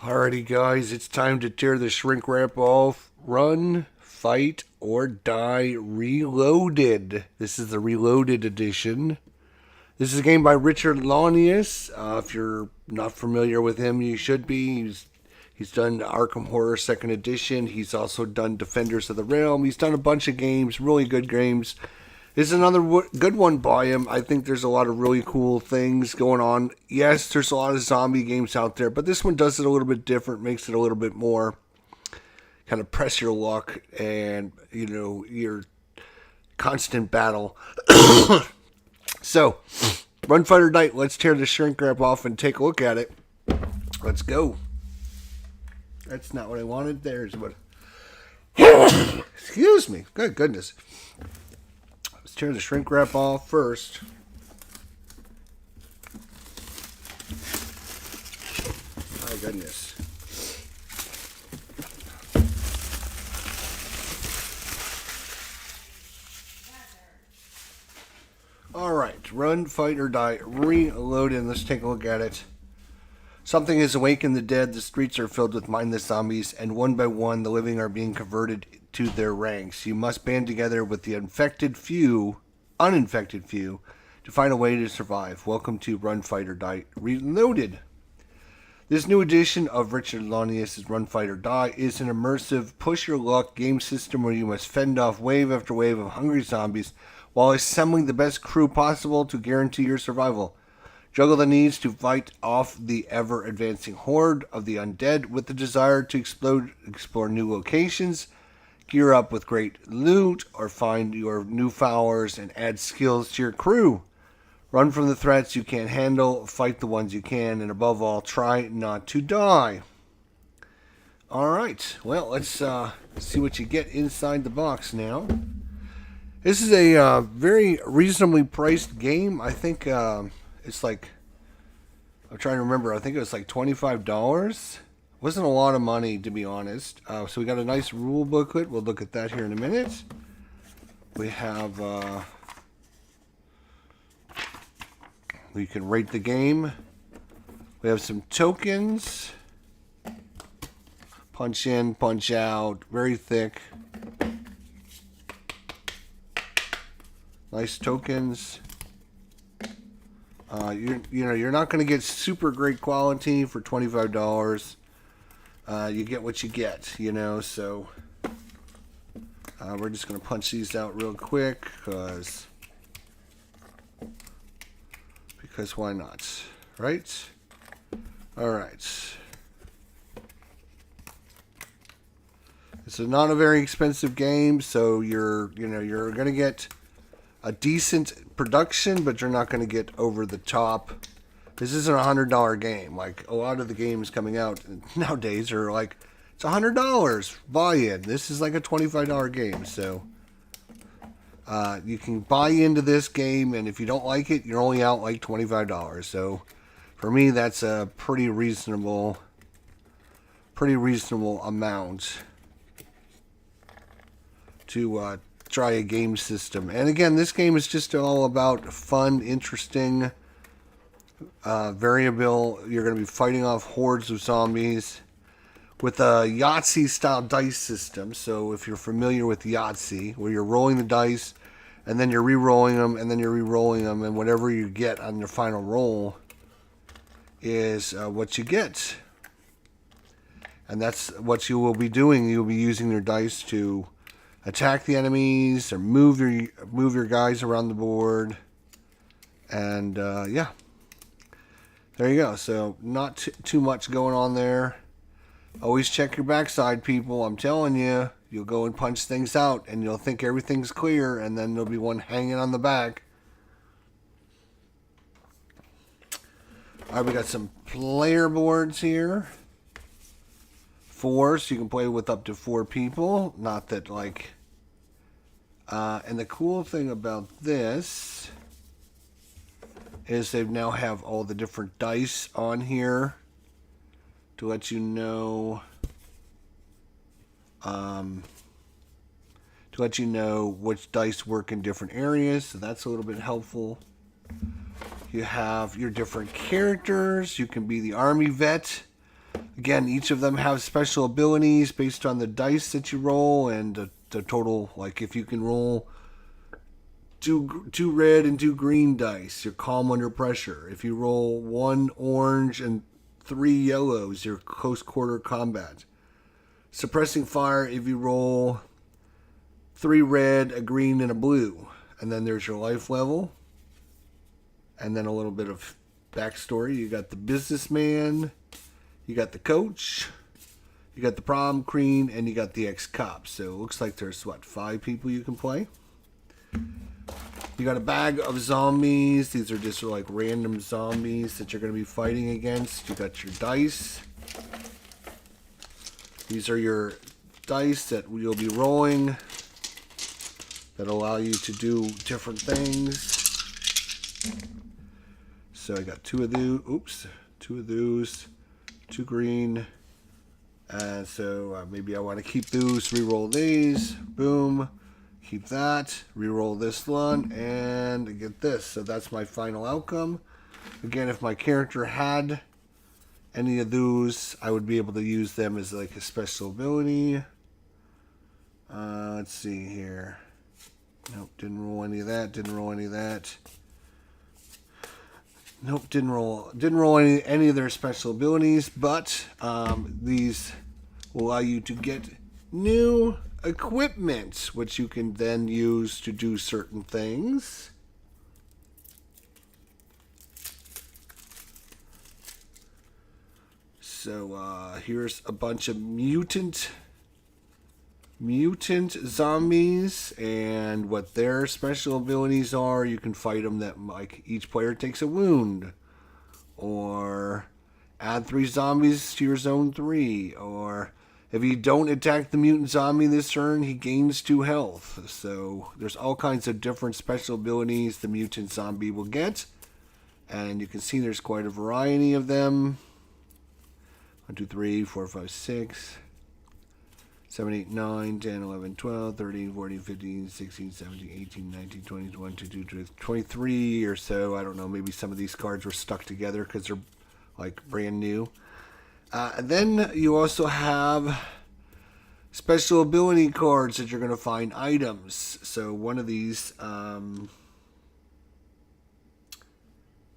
Alrighty, guys, it's time to tear the shrink wrap off. Run, fight, or die reloaded. This is the reloaded edition. This is a game by Richard Launius. If you're not familiar with him, you should be. He's done Arkham Horror Second Edition. He's also done Defenders of the Realm. He's done a bunch of games, really good games. This is another good one by him. I think there's a lot of really cool things going on. Yes, there's a lot of zombie games out there, but this one does it a little bit different, makes it a little bit more kind of press your luck and, your constant battle. So, Run Fighter Night, let's tear the shrink wrap off and take a look at it. Let's go. That's not what I wanted. There's what. Excuse me. Good goodness. Let's tear the shrink wrap off first. My goodness. Alright, Run, Fight, or Die. Reloaded. Let's take a look at it. Something has awakened the dead. The streets are filled with mindless zombies, and one by one, the living are being converted to their ranks. You must band together with the uninfected few, to find a way to survive. Welcome to Run, Fight, or Die Reloaded. This new edition of Richard Launius' Run, Fight, or Die is an immersive, push-your-luck game system where you must fend off wave after wave of hungry zombies while assembling the best crew possible to guarantee your survival. Juggle the needs to fight off the ever-advancing horde of the undead with the desire to explore new locations, gear up with great loot, or find your new followers and add skills to your crew. Run from the threats you can't handle, fight the ones you can, and above all, try not to die. Alright, well, let's see what you get inside the box now. This is a very reasonably priced game. I think it's like, I'm trying to remember, I think it was like $25. Wasn't a lot of money, to be honest. So we got a nice rule booklet. We'll look at that here in a minute. We have, we can rate the game. We have some tokens. Punch in, punch out, very thick. Nice tokens. You're not going to get super great quality for $25. You get what you get, so we're just going to punch these out real quick because why not, right? All right. It's not a very expensive game, so you're going to get a decent production, but you're not going to get over the top. This isn't a $100 game. Like a lot of the games coming out nowadays are like, it's $100 buy-in. This is like a $25 game, so you can buy into this game, and if you don't like it, you're only out like $25. So for me, that's a pretty reasonable amount to try a game system. And again, this game is just all about fun, interesting, variable. You're going to be fighting off hordes of zombies with a Yahtzee style dice system. So if you're familiar with Yahtzee, where you're rolling the dice and then you're re-rolling them and then you're re-rolling them, and whatever you get on your final roll is what you get. And that's what you will be doing. You'll be using your dice to attack the enemies or move your guys around the board, and yeah, there you go. So not too much going on there. Always check your backside, people. I'm telling you, you'll go and punch things out, and you'll think everything's clear, and then there'll be one hanging on the back. All right, we got some player boards here. 4, so you can play with up to 4 people. Not that like. And the cool thing about this is they now have all the different dice on here to let you know which dice work in different areas. So that's a little bit helpful. You have your different characters. You can be the army vet. Again, each of them have special abilities based on the dice that you roll and the total. Like if you can roll two red and 2 green dice, you're calm under pressure. If you roll 1 orange and 3 yellows, you're close quarter combat. Suppressing fire if you roll 3 red, a green, and a blue. And then there's your life level. And then a little bit of backstory. You got the businessman, you got the coach, you got the prom queen, and you got the ex-cop. So it looks like there's, 5 people you can play. You got a bag of zombies. These are just like random zombies that you're going to be fighting against. You got your dice. These are your dice that you'll be rolling that allow you to do different things. So I got 2 of those. Oops. 2 of those. 2 green. And so maybe I want to keep those. Reroll these. Boom. Keep that. Reroll this one. And get this. So that's my final outcome. Again, if my character had any of those, I would be able to use them as like a special ability. Let's see here. Nope, didn't roll any of that. Didn't roll any of that. Nope, didn't roll any of their special abilities. But these will allow you to get new equipment, which you can then use to do certain things. So here's a bunch of mutant zombies and what their special abilities are. You can fight them that like each player takes a wound, or add 3 zombies to your zone 3, or if you don't attack the mutant zombie this turn, he gains 2 health. So there's all kinds of different special abilities the mutant zombie will get, and you can see there's quite a variety of them. 1, 2, 3, 4, 5, 6, 7, 8, 9, 10, 11, 12, 13, 14, 15, 16, 17, 18, 19, 20, 21, 22, 23 or so. I don't know. Maybe some of these cards were stuck together because they're like brand new. And then you also have special ability cards that you're going to find items. So one of these,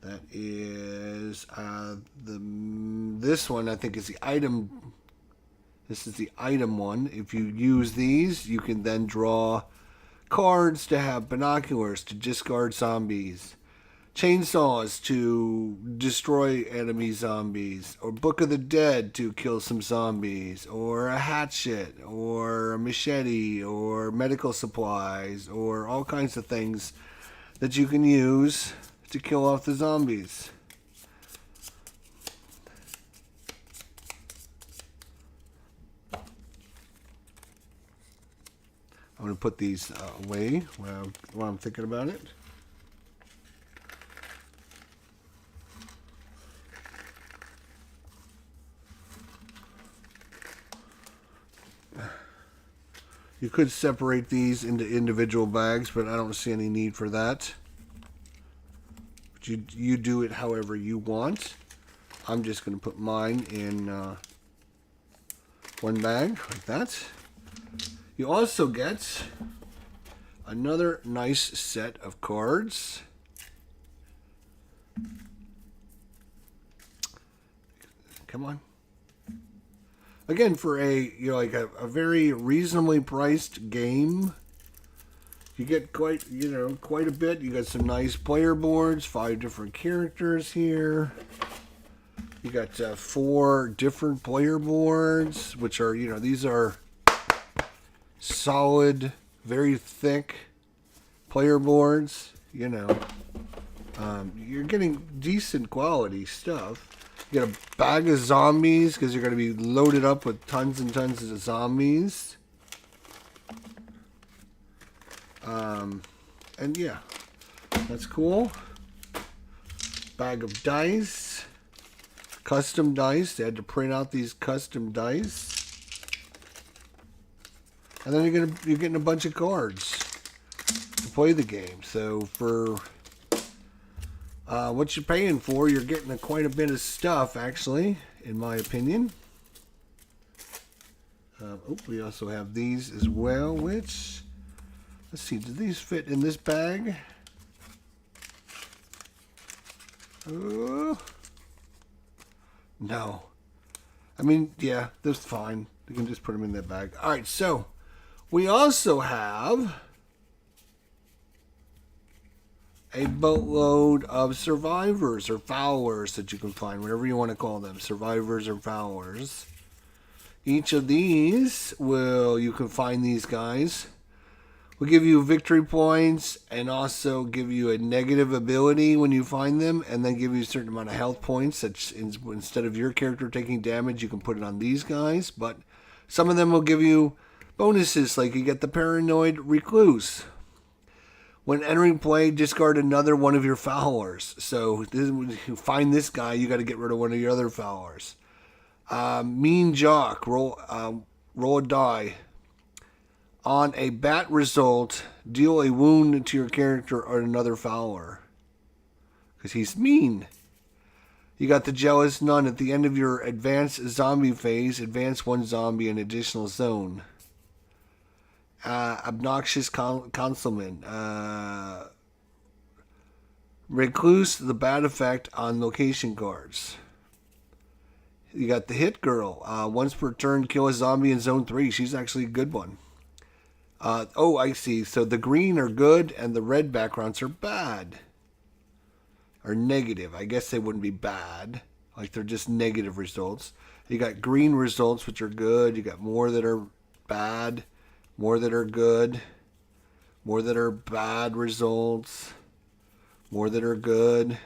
that is this one I think is the item. This is the item one. If you use these, you can then draw cards to have binoculars to discard zombies, chainsaws to destroy enemy zombies, or Book of the Dead to kill some zombies, or a hatchet, or a machete, or medical supplies, or all kinds of things that you can use to kill off the zombies. I'm going to put these away while I'm thinking about it. You could separate these into individual bags, but I don't see any need for that. But you do it however you want. I'm just going to put mine in one bag like that. You also get another nice set of cards. Come on. Again, for a a very reasonably priced game, you get quite a bit. You got some nice player boards, 5 different characters here. You got 4 different player boards, which are these are solid, very thick player boards. You're getting decent quality stuff. You get a bag of zombies because you're going to be loaded up with tons and tons of zombies. And yeah, that's cool. Bag of dice, custom dice. They had to print out these custom dice. And then you're getting a bunch of cards to play the game. So for what you're paying for, you're getting quite a bit of stuff, actually, in my opinion. We also have these as well, which, let's see, do these fit in this bag? No. I mean, yeah, that's fine. You can just put them in that bag. All right, so we also have a boatload of survivors or followers that you can find, whatever you want to call them, survivors or followers. Each of these you can find these guys. Will give you victory points and also give you a negative ability when you find them, and then give you a certain amount of health points. That instead of your character taking damage, you can put it on these guys. But some of them will give you bonuses, like you get the Paranoid Recluse. When entering play, discard another one of your followers. So when you find this guy, you got to get rid of one of your other followers. Mean Jock, roll a die. On a bat result, deal a wound to your character or another follower. Because he's mean. You got the Jealous Nun. At the end of your advanced zombie phase, advance one zombie in an additional zone. Obnoxious Councilman. Recluse the bad effect on location cards. You got the Hit Girl. Once per turn, kill a zombie in zone 3. She's actually a good one. I see. So the green are good and the red backgrounds are bad. Or negative. I guess they wouldn't be bad. Like they're just negative results. You got green results, which are good. You got more that are bad. More that are good. More that are bad results. More that are good.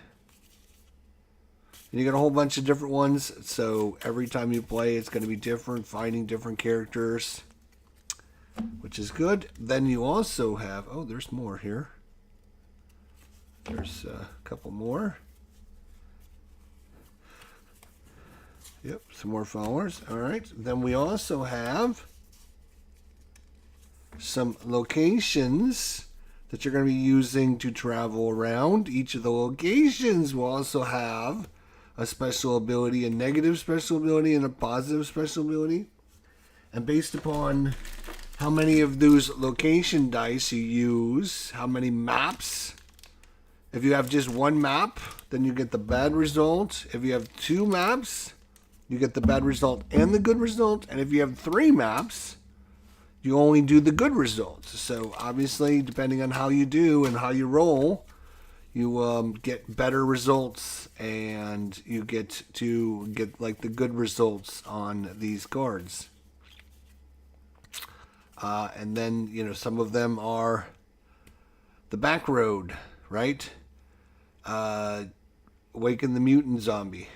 And you got a whole bunch of different ones. So every time you play, it's going to be different. Finding different characters, which is good. Then you also have, there's more here. There's a couple more. Yep, some more followers. All right. Then we also have some locations that you're going to be using to travel around. Each of the locations will also have a special ability, a negative special ability, and a positive special ability. And based upon how many of those location dice you use, how many maps. If you have just one map, then you get the bad result. If you have two maps, you get the bad result and the good result. And if you have 3 maps, you only do the good results. So obviously, depending on how you do and how you roll, you get better results, and you get to get like the good results on these cards. And then, some of them are the back road, right? Awaken the mutant zombie.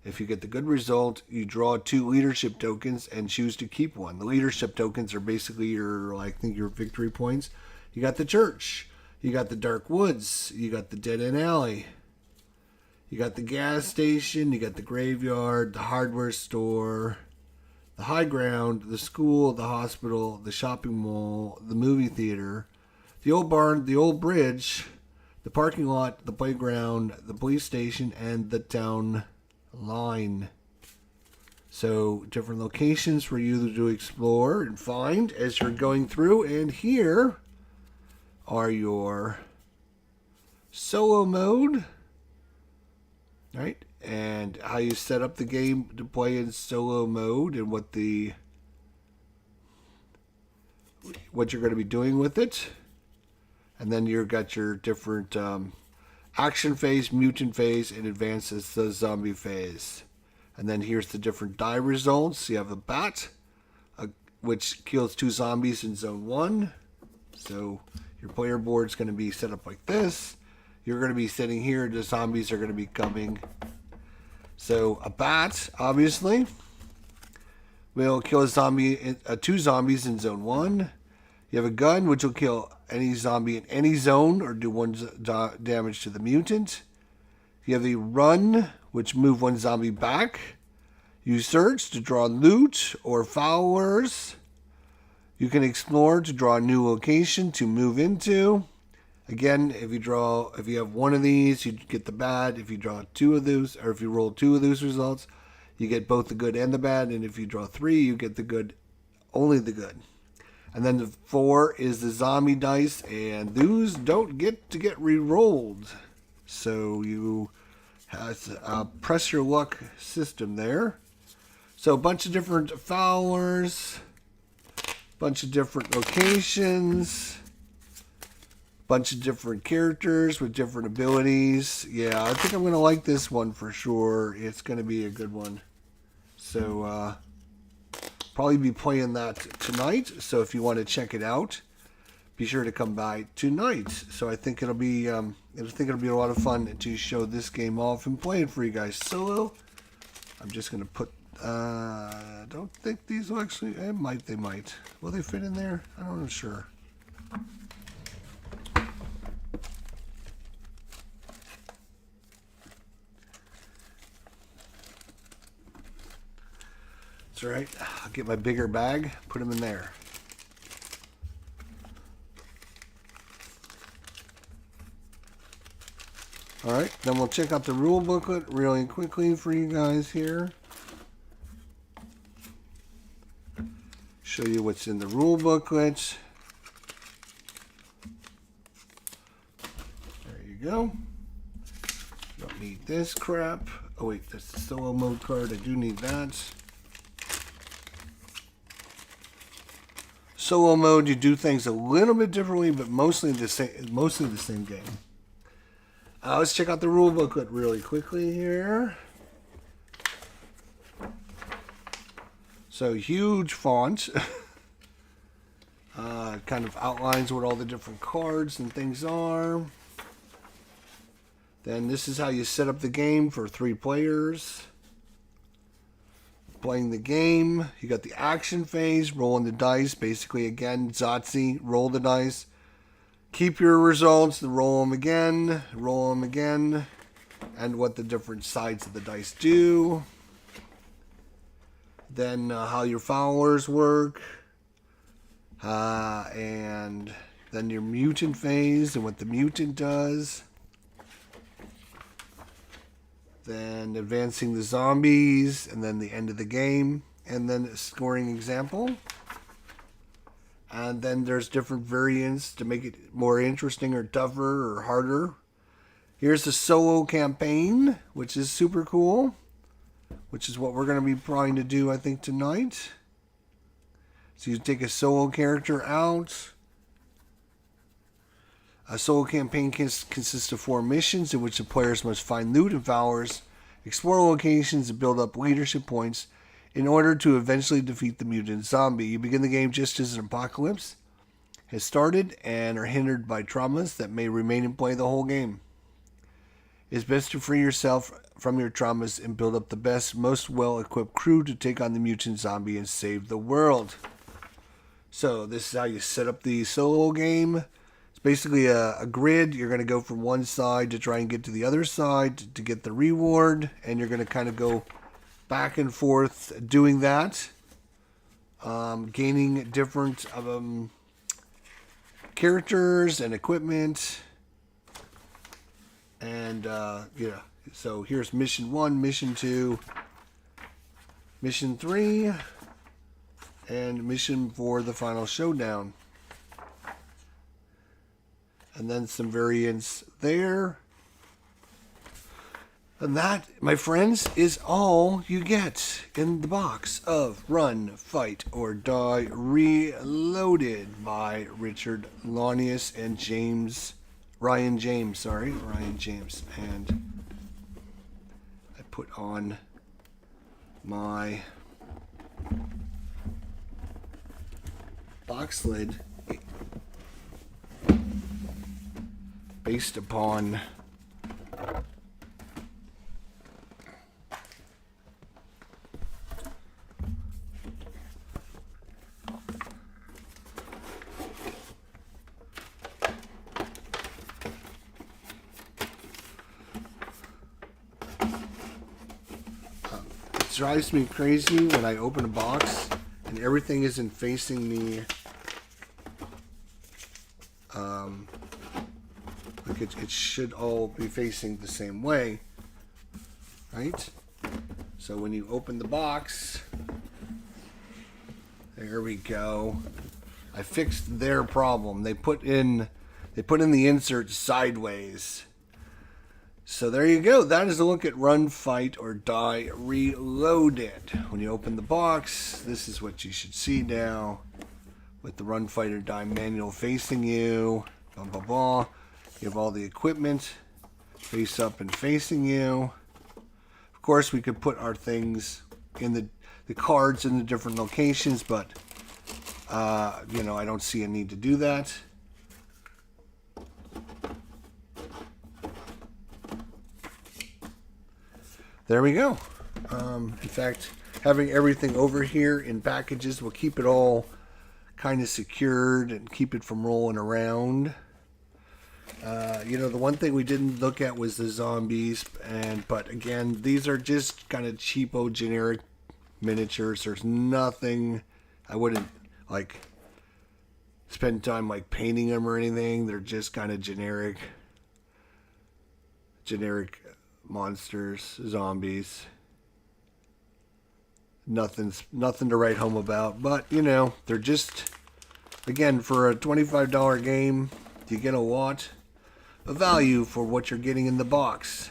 If you get the good result, you draw 2 leadership tokens and choose to keep one. The leadership tokens are basically your victory points. You got the church. You got the dark woods. You got the dead end alley. You got the gas station. You got the graveyard, the hardware store, the high ground, the school, the hospital, the shopping mall, the movie theater, the old barn, the old bridge, the parking lot, the playground, the police station, and the town line. So different locations for you to explore and find as you're going through. And here are your solo mode, right? And how you set up the game to play in solo mode, and what you're going to be doing with it. And then you've got your different action phase, mutant phase, and advances the zombie phase. And then here's the different die results. You have a bat, which kills 2 zombies in zone 1. So your player board's going to be set up like this. You're going to be sitting here. The zombies are going to be coming. So a bat, obviously, will kill 2 zombies in zone 1. You have a gun, which will kill any zombie in any zone or do 1 damage to the mutant. You have the run, which move 1 zombie back. You search to draw loot or followers. You can explore to draw a new location to move into. Again, if you have 1 of these, you get the bad. If you draw 2 of those, or if you roll 2 of those results, you get both the good and the bad. And if you draw 3, you get the good Only the good. And then the 4 is the zombie dice, and those don't get re-rolled. So you have a press your luck system there. So a bunch of different Fowlers, bunch of different locations, bunch of different characters with different abilities. Yeah, I think I'm going to like this one for sure. It's going to be a good one. So, probably be playing that tonight. So if you want to check it out, be sure to come by tonight. So I think it'll be a lot of fun to show this game off and play it for you guys solo. I'm just going to put, don't think these will actually, they might. Will they fit in there? I don't know, sure. That's all right. I'll get my bigger bag, put them in there. All right, then we'll check out the rule booklet really quickly for you guys here. Show you what's in the rule booklet. There you go. Don't need this crap. Oh wait, that's the solo mode card. I do need that. Solo mode, you do things a little bit differently, but mostly the same game. Let's check out the rule booklet really quickly here. So huge font. Kind of outlines what all the different cards and things are. Then this is how you set up the game for 3 players. Playing the game, you got the action phase, rolling the dice, basically again, Zotzi, roll the dice. Keep your results, roll them again, and what the different sides of the dice do. Then how your Fowlers work, and then your mutant phase and what the mutant does. Then advancing the zombies, and then the end of the game, and then a scoring example. And then there's different variants to make it more interesting or tougher or harder. Here's the solo campaign, which is super cool, which is what we're going to be trying to do, I think, tonight. So you take a solo character out. A solo campaign consists of 4 missions in which the players must find loot and Fowlers, explore locations, and build up leadership points in order to eventually defeat the mutant zombie. You begin the game just as an apocalypse has started and are hindered by traumas that may remain in play the whole game. It's best to free yourself from your traumas and build up the best, most well-equipped crew to take on the mutant zombie and save the world. So this is how you set up the solo game. Basically a grid. You're going to go from one side to try and get to the other side to get the reward, and you're going to kind of go back and forth doing that, gaining different characters and equipment, and yeah. So here's mission 1, mission 2, mission 3, and mission 4, the final showdown. And then some variants there. And that, my friends, is all you get in the box of Run, Fight, or Die Reloaded by Richard Launius and Ryan James. And I put on my box lid based upon it drives me crazy when I open a box and everything isn't facing me like it should all be facing the same way, right? So when you open the box, There we go. I fixed their problem. They put in the insert sideways. So there you go. That is a look at Run, Fight, or Die Reloaded. When you open the box, this is what you should see now. With the Run, Fight, or Die manual facing you. Blah, blah, blah. You have all the equipment face up and facing you. Of course, we could put our things in the cards in the different locations, but, you know, I don't see a need to do that. There we go. In fact, having everything over here in packages will keep it all kind of secured and keep it from rolling around. You know, the one thing we didn't look at was the zombies, but again, these are just kind of cheapo, generic miniatures. There's nothing, I wouldn't like spend time like painting them or anything. They're just kind of generic monsters, zombies. Nothing to write home about, but you know, they're just, again, for a $25 game, you get a lot of value for what you're getting in the box.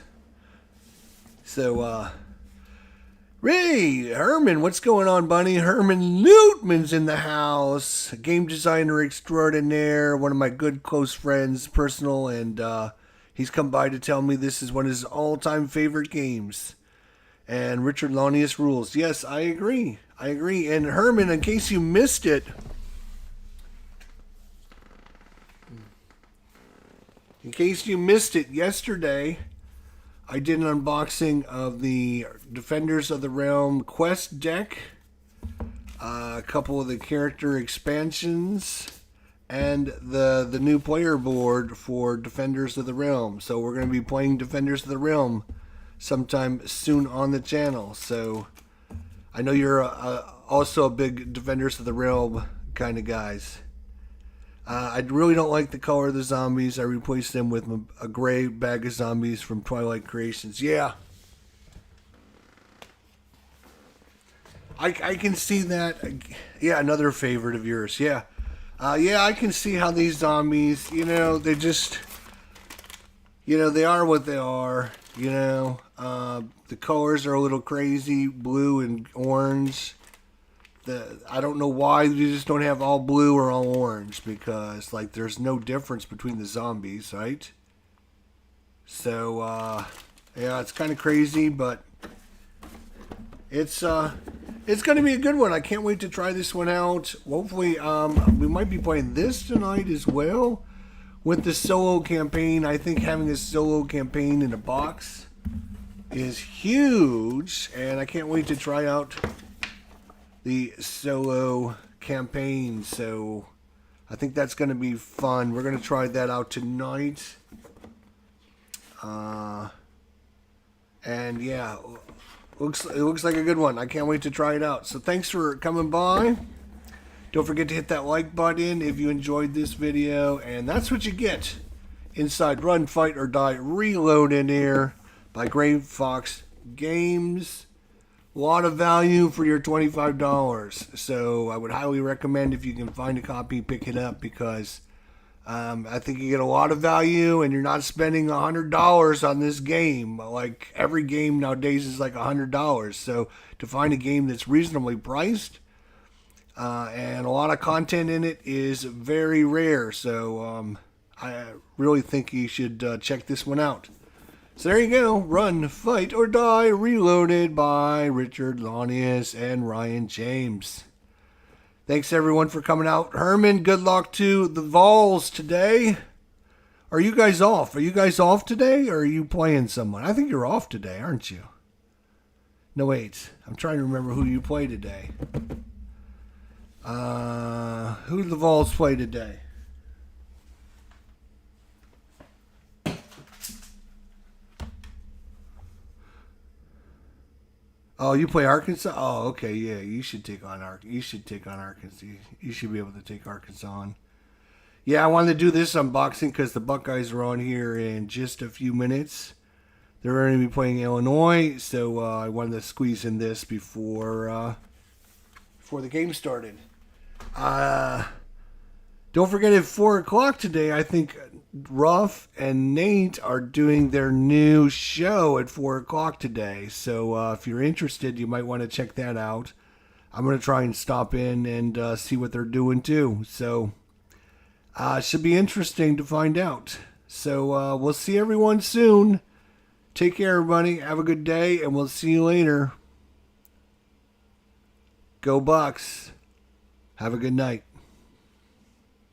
So, Ray, Herman, what's going on, buddy? Herman Newtman's in the house, a game designer extraordinaire, one of my good close friends, personal, and he's come by to tell me this is one of his all-time favorite games. And Richard Launius rules. Yes, I agree. I agree. And Herman, in case you missed it, yesterday, I did an unboxing of the Defenders of the Realm quest deck, a couple of the character expansions, and the new player board for Defenders of the Realm. So we're going to be playing Defenders of the Realm sometime soon on the channel. So I know you're also a big Defenders of the Realm kind of guys. I really don't like the color of the zombies. I replaced them with a gray bag of zombies from Twilight Creations. Yeah. I can see that. Yeah, another favorite of yours. Yeah. Yeah, I can see how these zombies, you know, they just, you know, they are what they are. You know, the colors are a little crazy, blue and orange. I don't know why you just don't have all blue or all orange, because like there's no difference between the zombies, right? So yeah, it's kind of crazy, but it's going to be a good one. I can't wait to try this one out. Hopefully, we might be playing this tonight as well. With the solo campaign, I think having a solo campaign in a box is huge, and I can't wait to try out the solo campaign. So I think that's going to be fun. We're going to try that out tonight. And yeah, it looks like a good one. I can't wait to try it out. So thanks for coming by. Don't forget to hit that like button if you enjoyed this video. And that's what you get inside Run, Fight, or Die Reloaded here by Gray Fox Games. A lot of value for your $25. So I would highly recommend, if you can find a copy, pick it up, because I think you get a lot of value and you're not spending $100 on this game. Like every game nowadays is like $100. So to find a game that's reasonably priced, and a lot of content in it is very rare. So I really think you should check this one out. So there you go. Run, Fight, or Die Reloaded by Richard Launius and Ryan James. Thanks everyone for coming out. Herman, good luck to the Vols today. Are you guys off? Are you guys off today, or are you playing someone? I think you're off today, aren't you? No, wait. I'm trying to remember who you play today. Who do the Vols play today? Oh, you play Arkansas? Oh, okay, yeah. You should take on Arkansas. You should be able to take Arkansas on. Yeah, I wanted to do this unboxing because the Buckeyes are on here in just a few minutes. They're going to be playing Illinois, so I wanted to squeeze in this before the game started. Don't forget at 4 o'clock today, I think Ruff and Nate are doing their new show at 4 o'clock today. So if you're interested, you might want to check that out. I'm going to try and stop in and see what they're doing too. So should be interesting to find out. So we'll see everyone soon. Take care, everybody. Have a good day, and we'll see you later. Go Bucks. Have a good night.